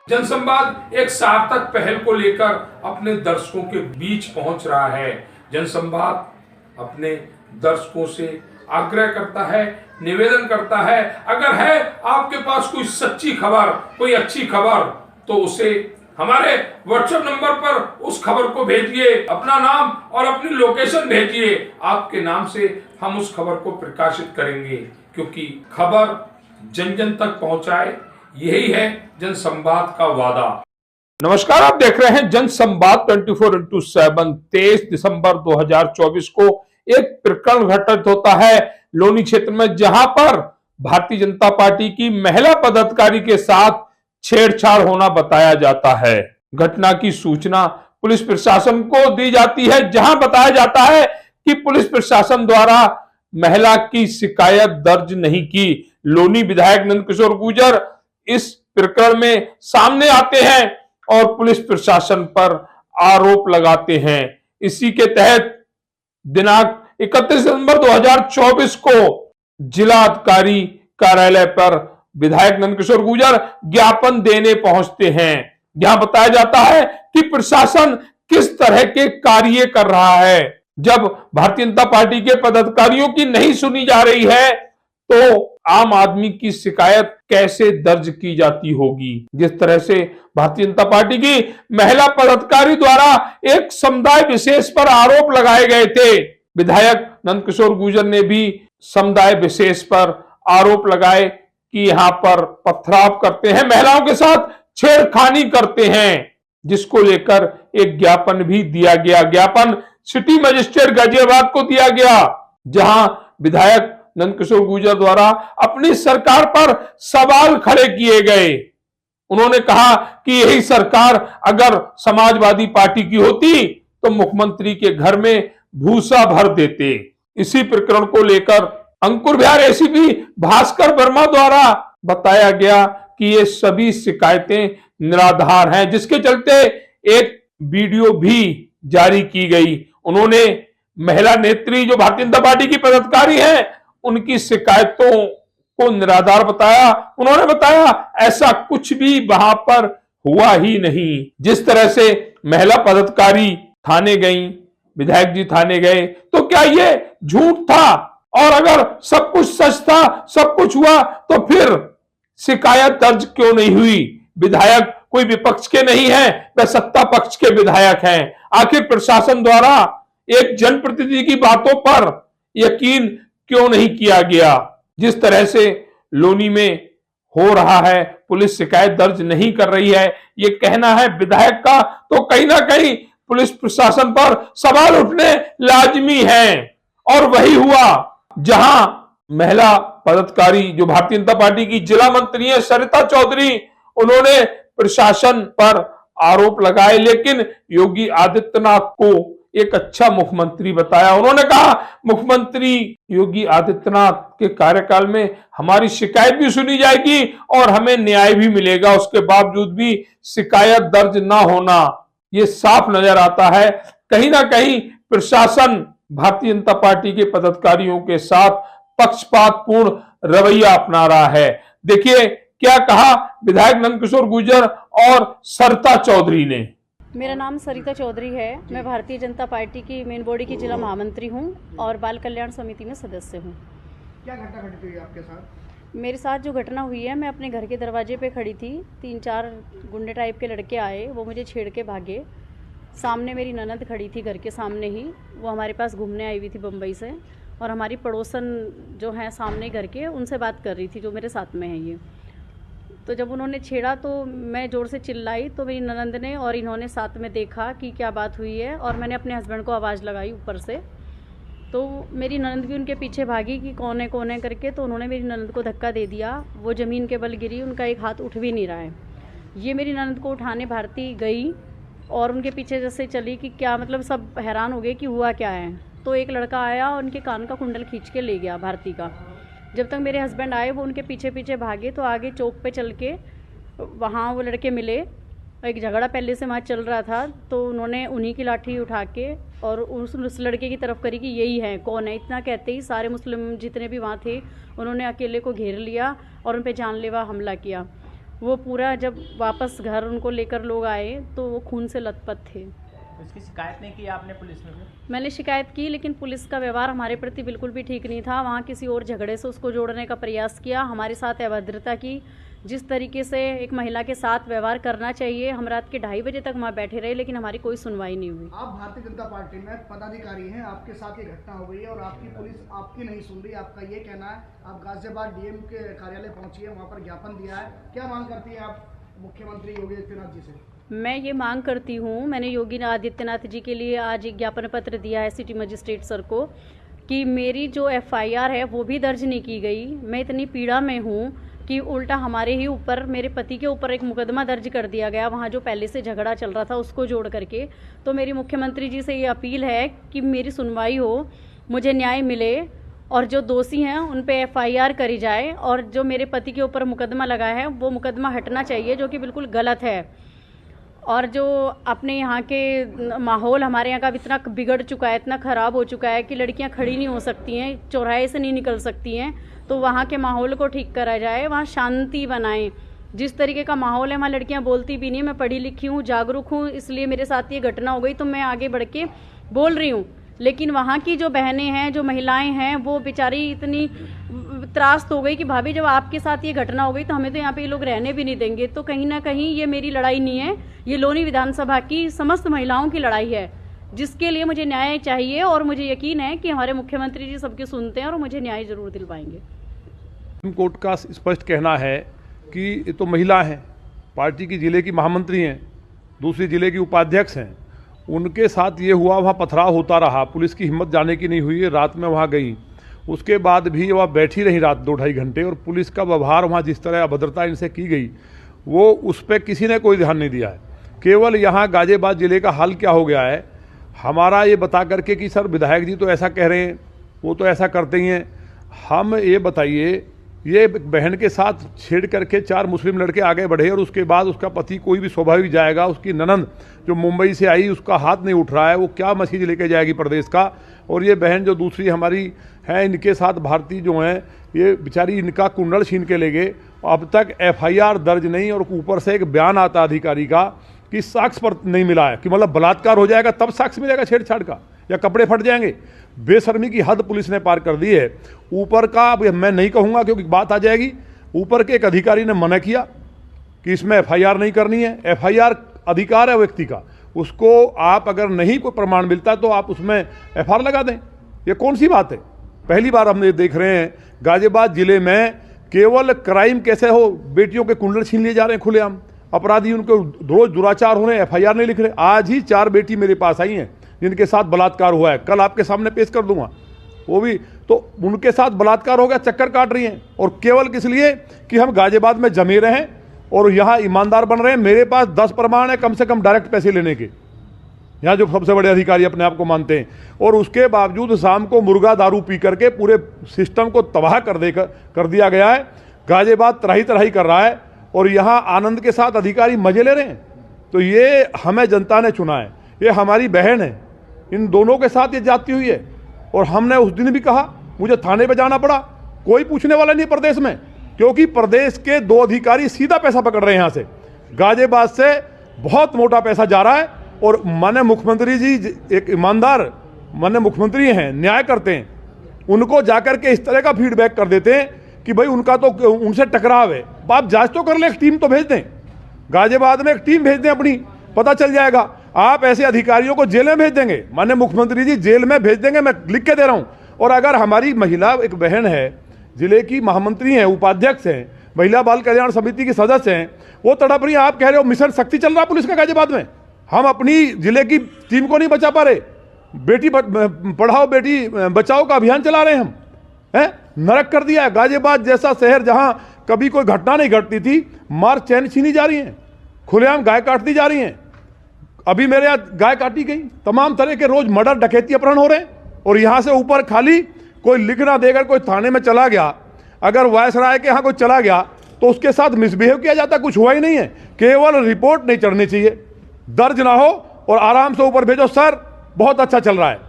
जनसंवाद एक सार्थक पहल को लेकर अपने दर्शकों के बीच पहुंच रहा है। जनसंवाद अपने दर्शकों से आग्रह करता है, निवेदन करता है, अगर है आपके पास कोई सच्ची खबर, कोई अच्छी खबर, तो उसे हमारे व्हाट्सएप नंबर पर उस खबर को भेजिए, अपना नाम और अपनी लोकेशन भेजिए। आपके नाम से हम उस खबर को प्रकाशित करेंगे, क्योंकि खबर जन जन तक पहुंचाए, यही है जनसंवाद का वादा। नमस्कार, आप देख रहे हैं जनसंवाद 24x7। 23 दिसंबर 2024 को एक प्रकरण घटित होता है लोनी क्षेत्र में, जहां पर भारतीय जनता पार्टी की महिला पदाधिकारी के साथ छेड़छाड़ होना बताया जाता है। घटना की सूचना पुलिस प्रशासन को दी जाती है, जहां बताया जाता है कि पुलिस प्रशासन द्वारा महिला की शिकायत दर्ज नहीं की। लोनी विधायक नंदकिशोर गुर्जर इस प्रकरण में सामने आते हैं और पुलिस प्रशासन पर आरोप लगाते हैं। इसी के तहत दिनांक 31 दिसंबर 2024 को जिला अधिकारी कार्यालय पर विधायक नंदकिशोर गुर्जर ज्ञापन देने पहुंचते हैं। यहां बताया जाता है कि प्रशासन किस तरह के कार्य कर रहा है। जब भारतीय जनता पार्टी के पदाधिकारियों की नहीं सुनी जा रही है, तो आम आदमी की शिकायत कैसे दर्ज की जाती होगी। जिस तरह से भारतीय जनता पार्टी की महिला पदाधिकारी द्वारा एक समुदाय विशेष पर आरोप लगाए गए थे, विधायक नंदकिशोर गुर्जर ने भी समुदाय विशेष पर आरोप लगाए कि यहां पर पथराव करते हैं, महिलाओं के साथ छेड़खानी करते हैं, जिसको लेकर एक ज्ञापन भी दिया गया। ज्ञापन सिटी मजिस्ट्रेट गाजियाबाद को दिया गया, जहां विधायक नंदकिशोर गुर्जर द्वारा अपनी सरकार पर सवाल खड़े किए गए। उन्होंने कहा कि यही सरकार अगर समाजवादी पार्टी की होती तो मुख्यमंत्री के घर में भूसा भर देते। इसी प्रकरण को लेकर अंकुर बिहार एसीपी भास्कर वर्मा द्वारा बताया गया कि ये सभी शिकायतें निराधार हैं, जिसके चलते एक वीडियो भी जारी की गई। उन्होंने महिला नेत्री जो भारतीय जनता पार्टी की पदाधिकारी हैं, उनकी शिकायतों को निराधार बताया। उन्होंने बताया ऐसा कुछ भी वहां पर हुआ ही नहीं। जिस तरह से महिला पदाधिकारी थाने गई, विधायक जी थाने गए, तो क्या ये झूठ था? और अगर सब कुछ सच था, सब कुछ हुआ, तो फिर शिकायत दर्ज क्यों नहीं हुई? विधायक कोई विपक्ष के नहीं है, वह सत्ता पक्ष के विधायक हैं। आखिर प्रशासन द्वारा एक जनप्रतिनिधि की बातों पर यकीन क्यों नहीं किया गया? जिस तरह से लोनी में हो रहा है, पुलिस शिकायत दर्ज नहीं कर रही है, ये कहना है विधायक का, तो कहीं ना कहीं पुलिस प्रशासन पर सवाल उठने लाजमी है। और वही हुआ जहां महिला पदाधिकारी जो भारतीय जनता पार्टी की जिला मंत्री है सरिता चौधरी, उन्होंने प्रशासन पर आरोप लगाए, लेकिन योगी आदित्यनाथ को एक अच्छा मुख्यमंत्री बताया। उन्होंने कहा मुख्यमंत्री योगी आदित्यनाथ के कार्यकाल में हमारी शिकायत भी सुनी जाएगी और हमें न्याय भी मिलेगा, उसके बावजूद भी शिकायत दर्ज ना होना, ये साफ नजर आता है। कहीं ना कहीं प्रशासन भारतीय जनता पार्टी के पदाधिकारियों के साथ पक्षपातपूर्ण रवैया अपना रहा है। देखिए क्या कहा विधायक नंदकिशोर गुर्जर और सरिता चौधरी ने। मेरा नाम सरिता चौधरी है। मैं भारतीय जनता पार्टी की मेन बॉडी की जिला महामंत्री हूं और बाल कल्याण समिति में सदस्य हूं। क्या घटना घटित हुई आपके साथ? मेरे साथ जो घटना हुई है, मैं अपने घर के दरवाजे पे खड़ी थी, 3-4 गुंडे टाइप के लड़के आए, वो मुझे छेड़ के भागे। सामने मेरी ननद खड़ी थी, घर के सामने ही, वो हमारे पास घूमने आई हुई थी बम्बई से, और हमारी पड़ोसन जो हैं सामने घर के, उनसे बात कर रही थी, जो मेरे साथ में है ये। तो जब उन्होंने छेड़ा तो मैं ज़ोर से चिल्लाई, तो मेरी ननंद ने और इन्होंने साथ में देखा कि क्या बात हुई है, और मैंने अपने हस्बैंड को आवाज़ लगाई ऊपर से। तो मेरी ननंद भी उनके पीछे भागी कि कौन है करके, तो उन्होंने मेरी ननंद को धक्का दे दिया। वो ज़मीन के बल गिरी, उनका एक हाथ उठ भी नहीं रहा है। ये मेरी ननंद को उठाने भारती गई और उनके पीछे जैसे चली कि क्या मतलब, सब हैरान हो गए कि हुआ क्या है। तो एक लड़का आया और उनके कान का कुंडल खींच के ले गया भारती का। जब तक मेरे हस्बैंड आए, वो उनके पीछे पीछे भागे, तो आगे चौक पे चल के वहाँ वो लड़के मिले। एक झगड़ा पहले से वहाँ चल रहा था, तो उन्होंने उन्हीं की लाठी उठा के और उस लड़के की तरफ करी कि यही है, कौन है। इतना कहते ही सारे मुस्लिम जितने भी वहाँ थे, उन्होंने अकेले को घेर लिया और उन पर जानलेवा हमला किया। वो पूरा जब वापस घर उनको लेकर लोग आए तो वो खून से लथपथ थे। इसकी शिकायत नहीं की आपने पुलिस में? मैंने शिकायत की, लेकिन पुलिस का व्यवहार हमारे प्रति बिल्कुल भी ठीक नहीं था। वहाँ किसी और झगड़े से उसको जोड़ने का प्रयास किया, हमारे साथ अभद्रता की। जिस तरीके से एक महिला के साथ व्यवहार करना चाहिए, हम रात के 2:30 बजे तक वहाँ बैठे रहे, लेकिन हमारी कोई सुनवाई नहीं हुई। आप भारतीय जनता पार्टी में पदाधिकारी हैं, आपके साथ ये घटना हो गई है और आपकी पुलिस आपकी नहीं सुन रही, आपका ये कहना है। आप गाजियाबाद डीएम के कार्यालय पहुंची है, वहाँ पर ज्ञापन दिया है, क्या मांग करती है आप मुख्यमंत्री योगी आदित्यनाथ जी से? मैं ये मांग करती हूँ, मैंने योगी आदित्यनाथ जी के लिए आज एक ज्ञापन पत्र दिया है सिटी मजिस्ट्रेट सर को, कि मेरी जो FIR है वो भी दर्ज नहीं की गई। मैं इतनी पीड़ा में हूँ कि उल्टा हमारे ही ऊपर, मेरे पति के ऊपर एक मुकदमा दर्ज कर दिया गया, वहाँ जो पहले से झगड़ा चल रहा था उसको जोड़ करके। तो मेरी मुख्यमंत्री जी से ये अपील है कि मेरी सुनवाई हो, मुझे न्याय मिले और जो दोषी हैं उन पे FIR करी जाए, और जो मेरे पति के ऊपर मुकदमा लगा है वो मुकदमा हटना चाहिए, जो कि बिल्कुल गलत है। और जो अपने यहाँ के माहौल हमारे यहाँ का इतना बिगड़ चुका है, इतना ख़राब हो चुका है कि लड़कियाँ खड़ी नहीं हो सकती हैं, चौराहे से नहीं निकल सकती हैं, तो वहाँ के माहौल को ठीक करा जाए, वहाँ शांति बनाएं। जिस तरीके का माहौल है वहाँ लड़कियाँ बोलती भी नहीं। मैं पढ़ी लिखी हूँ, जागरूक हूँ, इसलिए मेरे साथ ये घटना हो गई तो मैं आगे बढ़ के बोल रही हूँ। लेकिन वहाँ की जो बहनें हैं, जो महिलाएं हैं, वो बेचारी इतनी त्रास्त हो गई कि भाभी जब आपके साथ ये घटना हो गई तो हमें तो यहाँ पे ये लोग रहने भी नहीं देंगे। तो कहीं ना कहीं ये मेरी लड़ाई नहीं है, ये लोनी विधानसभा की समस्त महिलाओं की लड़ाई है, जिसके लिए मुझे न्याय चाहिए। और मुझे यकीन है कि हमारे मुख्यमंत्री जी सबके सुनते हैं और मुझे न्याय जरूर दिलवाएंगे। सुप्रीम कोर्ट का स्पष्ट कहना है कि ये तो महिला हैं, पार्टी की जिले की महामंत्री हैं, दूसरी जिले की उपाध्यक्ष हैं, उनके साथ ये हुआ, वहाँ पथराव होता रहा, पुलिस की हिम्मत जाने की नहीं हुई, रात में वहाँ गई, उसके बाद भी वह बैठी रही रात 2-2.5 घंटे, और पुलिस का व्यवहार वहाँ जिस तरह अभद्रता इनसे की गई वो उस पर किसी ने कोई ध्यान नहीं दिया है। केवल यहाँ गाजियाबाद ज़िले का हाल क्या हो गया है, हमारा ये बता करके कि सर विधायक जी तो ऐसा कह रहे हैं, वो तो ऐसा करते ही हैं। हम ये बताइए, ये बहन के साथ छेड़ करके 4 मुस्लिम लड़के आगे बढ़े और उसके बाद उसका पति कोई भी स्वाभाविक जाएगा, उसकी ननंद जो मुंबई से आई उसका हाथ नहीं उठ रहा है, वो क्या मैसेज लेके जाएगी प्रदेश का। और ये बहन जो दूसरी हमारी है, इनके साथ भारतीय जो हैं, ये बेचारी इनका कुंडल छीन के ले गए। अब तक FIR दर्ज नहीं, और ऊपर से एक बयान आता अधिकारी का कि साक्ष्य पर नहीं मिला है, कि मतलब बलात्कार हो जाएगा तब साक्ष्य मिलेगा छेड़छाड़ का, या कपड़े फट जाएंगे। बेशर्मी की हद पुलिस ने पार कर दी है। ऊपर का अब मैं नहीं कहूँगा क्योंकि बात आ जाएगी, ऊपर के एक अधिकारी ने मना किया कि इसमें FIR नहीं करनी है। FIR अधिकार है व्यक्ति का, उसको आप अगर नहीं कोई प्रमाण मिलता तो आप उसमें FIR लगा दें। ये कौन सी बात है? पहली बार हम ये देख रहे हैं गाजियाबाद जिले में केवल क्राइम कैसे हो, बेटियों के कुंडल छीन लिए जा रहे हैं खुलेआम, अपराधी उनको रोज दुराचार हो रहे हैं, FIR नहीं लिख रहे। आज ही 4 बेटी मेरे पास आई हैं जिनके साथ बलात्कार हुआ है, कल आपके सामने पेश कर दूंगा वो भी। तो उनके साथ बलात्कार हो गया, चक्कर काट रही हैं, और केवल किस लिए कि हम गाजियाबाद में जमे रहे हैं और यहाँ ईमानदार बन रहे हैं। मेरे पास 10 प्रमाण है कम से कम डायरेक्ट पैसे लेने के, यहाँ जो सबसे बड़े अधिकारी अपने आप को मानते हैं, और उसके बावजूद शाम को मुर्गा दारू पी करके पूरे सिस्टम को तबाह कर दिया गया है। गाजियाबाद तराही तराही कर रहा है और यहाँ आनंद के साथ अधिकारी मजे ले रहे हैं। तो ये हमें जनता ने चुना है, ये हमारी बहन है, इन दोनों के साथ ये जाती हुई है। और हमने उस दिन भी कहा, मुझे थाने पे जाना पड़ा, कोई पूछने वाला नहीं प्रदेश में, क्योंकि प्रदेश के 2 अधिकारी सीधा पैसा पकड़ रहे हैं। यहाँ से गाजियाबाद से बहुत मोटा पैसा जा रहा है, और माननीय मुख्यमंत्री जी एक ईमानदार माननीय मुख्यमंत्री हैं, न्याय करते हैं, उनको जाकर के इस तरह का फीडबैक कर देते हैं कि भाई उनका तो उनसे टकराव है। आप जांच तो कर ले, एक टीम तो भेज दें, गाजियाबाद में एक टीम भेज दें अपनी, पता चल जाएगा। आप ऐसे अधिकारियों को जेल में भेज देंगे, माननीय मुख्यमंत्री जी जेल में भेज देंगे, मैं लिख के दे रहा हूं। और अगर हमारी महिला एक बहन है, जिले की महामंत्री हैं, उपाध्यक्ष हैं, महिला बाल कल्याण समिति की सदस्य हैं, वो तड़प रही हैं। आप कह रहे हो मिशन शक्ति चल रहा है पुलिस का गाजियाबाद में, हम अपनी जिले की टीम को नहीं बचा पा रहे। बेटी पढ़ाओ बेटी बचाओ का अभियान चला रहे हैं हम, हैं? नरक कर दिया है। गाजियाबाद जैसा शहर जहां कभी कोई घटना नहीं घटती थी, मार चैन छीनी जा रही हैं, खुलेआम गाय काट दी जा रही हैं। अभी मेरे यहाँ गाय काटी गई, तमाम तरह के रोज मर्डर डकैती अपहरण हो रहे हैं। और यहाँ से ऊपर खाली कोई लिख ना देकर कोई थाने में चला गया, अगर वायसराय के यहाँ कोई चला गया तो उसके साथ मिसबिहेव किया जाता, कुछ हुआ ही नहीं है। केवल रिपोर्ट नहीं चढ़नी चाहिए, दर्ज ना हो और आराम से ऊपर भेजो, सर बहुत अच्छा चल रहा है।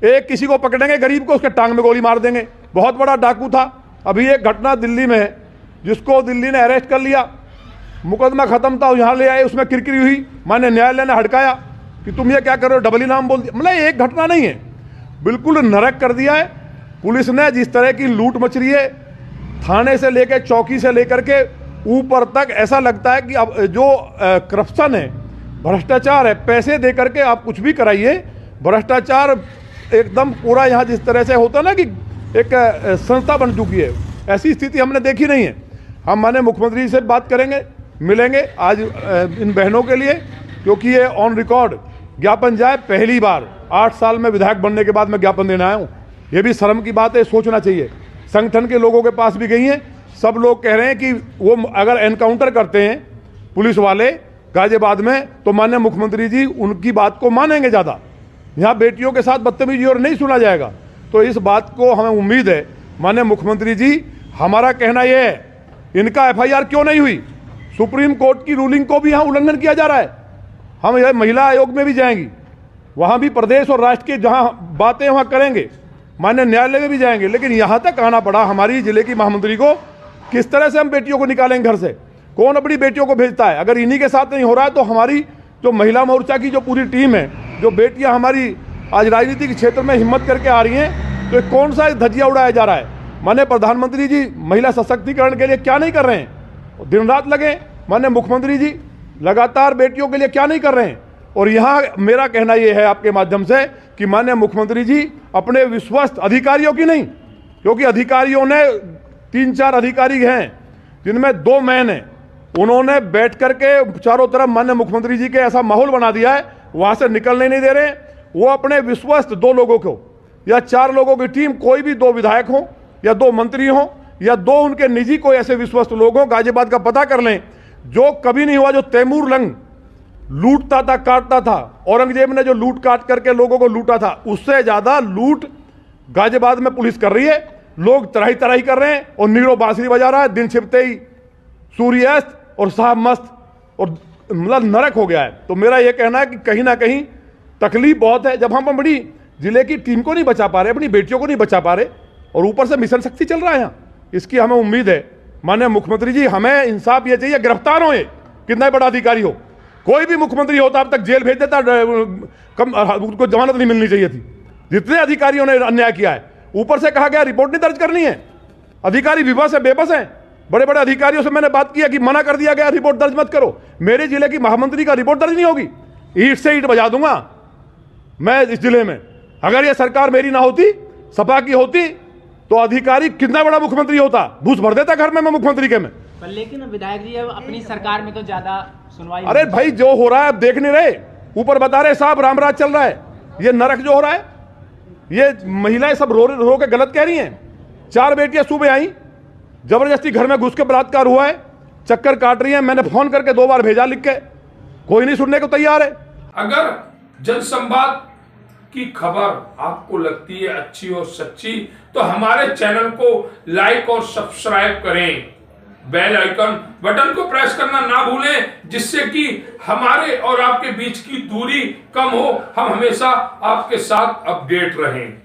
एक किसी को पकड़ेंगे गरीब को, उसके टांग में गोली मार देंगे। बहुत बड़ा डाकू था, अभी एक घटना दिल्ली में है जिसको दिल्ली ने अरेस्ट कर लिया, मुकदमा खत्म था, यहाँ ले आए, उसमें किरकिरी हुई, माननीय न्यायालय ने हड़काया कि तुम ये क्या कर रहे हो, डबल इनाम बोल दिया। मतलब एक घटना नहीं है, बिल्कुल नरक कर दिया है पुलिस ने। जिस तरह की लूट मच रही है, थाने से लेकर चौकी से लेकर के ऊपर तक, ऐसा लगता है कि अब जो करप्शन है, भ्रष्टाचार है, पैसे दे करके आप कुछ भी कराइए, भ्रष्टाचार एकदम पूरा यहाँ जिस तरह से होता ना कि एक संस्था बन चुकी है, ऐसी स्थिति हमने देखी नहीं है। हम माननीय मुख्यमंत्री से बात करेंगे, मिलेंगे आज इन बहनों के लिए, क्योंकि ये ऑन रिकॉर्ड ज्ञापन जाए। पहली बार 8 साल में विधायक बनने के बाद मैं ज्ञापन देने आया हूँ, ये भी शर्म की बात है, सोचना चाहिए। संगठन के लोगों के पास भी गई हैं, सब लोग कह रहे हैं कि वो अगर एनकाउंटर करते हैं पुलिस वाले गाजियाबाद में तो माननीय मुख्यमंत्री जी उनकी बात को मानेंगे ज़्यादा। यहाँ बेटियों के साथ बदतमीजी और नहीं सुना जाएगा। तो इस बात को हमें उम्मीद है माननीय मुख्यमंत्री जी, हमारा कहना यह है, इनका FIR क्यों नहीं हुई? सुप्रीम कोर्ट की रूलिंग को भी यहाँ उल्लंघन किया जा रहा है। हम यह महिला आयोग में भी जाएंगी, वहाँ भी प्रदेश और राष्ट्र की जहाँ बातें वहाँ करेंगे, माननीय न्यायालय में भी जाएंगे, लेकिन यहाँ तक आना पड़ा हमारी जिले की महामंत्री को। किस तरह से हम बेटियों को निकालेंगे घर से? कौन अपनी बेटियों को भेजता है? अगर इन्हीं के साथ नहीं हो रहा है तो हमारी जो महिला मोर्चा की जो पूरी टीम है, जो बेटियां हमारी आज राजनीति के क्षेत्र में हिम्मत करके आ रही हैं, तो कौन सा धज्जिया उड़ाया जा रहा है? माननीय प्रधानमंत्री जी महिला सशक्तिकरण के लिए क्या नहीं कर रहे हैं? दिन रात लगे। माननीय मुख्यमंत्री जी लगातार बेटियों के लिए क्या नहीं कर रहे हैं? और यहाँ मेरा कहना यह है आपके माध्यम से कि माननीय मुख्यमंत्री जी अपने विश्वस्त अधिकारियों की नहीं, क्योंकि अधिकारियों ने 3-4 अधिकारी हैं जिनमें 2 मैन हैं, उन्होंने बैठ करके चारों तरफ माननीय मुख्यमंत्री जी के ऐसा माहौल बना दिया है, वहां से निकलने नहीं दे रहे हैं। वो अपने विश्वस्त 2 लोगों को या 4 लोगों की टीम, कोई भी 2 विधायक हों या 2 मंत्री हों या 2 उनके निजी कोई ऐसे विश्वस्त लोग हों, गाजियाबाद का पता कर लें। जो कभी नहीं हुआ, जो तैमूर लंग लूटता था, काटता था, औरंगजेब ने जो लूट काट करके लोगों को लूटा था, उससे ज्यादा लूट गाजियाबाद में पुलिस कर रही है। लोग तराही तराही कर रहे हैं और नीरो बांसुरी बजा रहा है, दिन छिपते ही सूर्यास्त और साहब मस्त, और मतलब नरक हो गया है। तो मेरा यह कहना है कि कहीं ना कहीं तकलीफ बहुत है, जब हम अपनी जिले की टीम को नहीं बचा पा रहे, अपनी बेटियों को नहीं बचा पा रहे, और ऊपर से मिशन शक्ति चल रहा है यहाँ। इसकी हमें उम्मीद है माननीय मुख्यमंत्री जी, हमें इंसाफ ये चाहिए, गिरफ्तार हो, कितना बड़ा अधिकारी हो, कोई भी मुख्यमंत्री होता अब तक जेल भेज देता, उसको जमानत नहीं मिलनी चाहिए थी। जितने अधिकारियों ने अन्याय किया है, ऊपर से कहा गया रिपोर्ट नहीं दर्ज करनी है। अधिकारी विवश है, बेबस है। बड़े बड़े अधिकारियों से मैंने बात किया कि मना कर दिया गया रिपोर्ट दर्ज मत करो। मेरे जिले की महामंत्री का रिपोर्ट दर्ज नहीं होगी, ईंट से ईंट बजा दूंगा मैं इस जिले में। अगर ये सरकार मेरी ना होती, सपा की होती, तो अधिकारी कितना बड़ा मुख्यमंत्री होता, घूस भर देता घर में मैं मुख्यमंत्री के में। पर लेकिन विधायक जी अब अपनी सरकार में तो ज्यादा सुनवाई। अरे भाई, जो हो रहा है अब देख नहीं रहे, ऊपर बता रहे साहब रामराज चल रहा है। ये नरक जो हो रहा है, ये महिलाएं सब रो के गलत कह रही हैं। 4 बेटियां सुबह आई, जबरदस्ती घर में घुस के बलात्कार हुआ है, चक्कर काट रही हैं। मैंने फोन करके 2 बार भेजा लिख के, कोई नहीं सुनने को तैयार है। अगर जनसंवाद की खबर आपको लगती है अच्छी और सच्ची, तो हमारे चैनल को लाइक और सब्सक्राइब करें, बेल आइकन बटन को प्रेस करना ना भूलें, जिससे कि हमारे और आपके बीच की दूरी कम हो, हम हमेशा आपके साथ अपडेट रहें।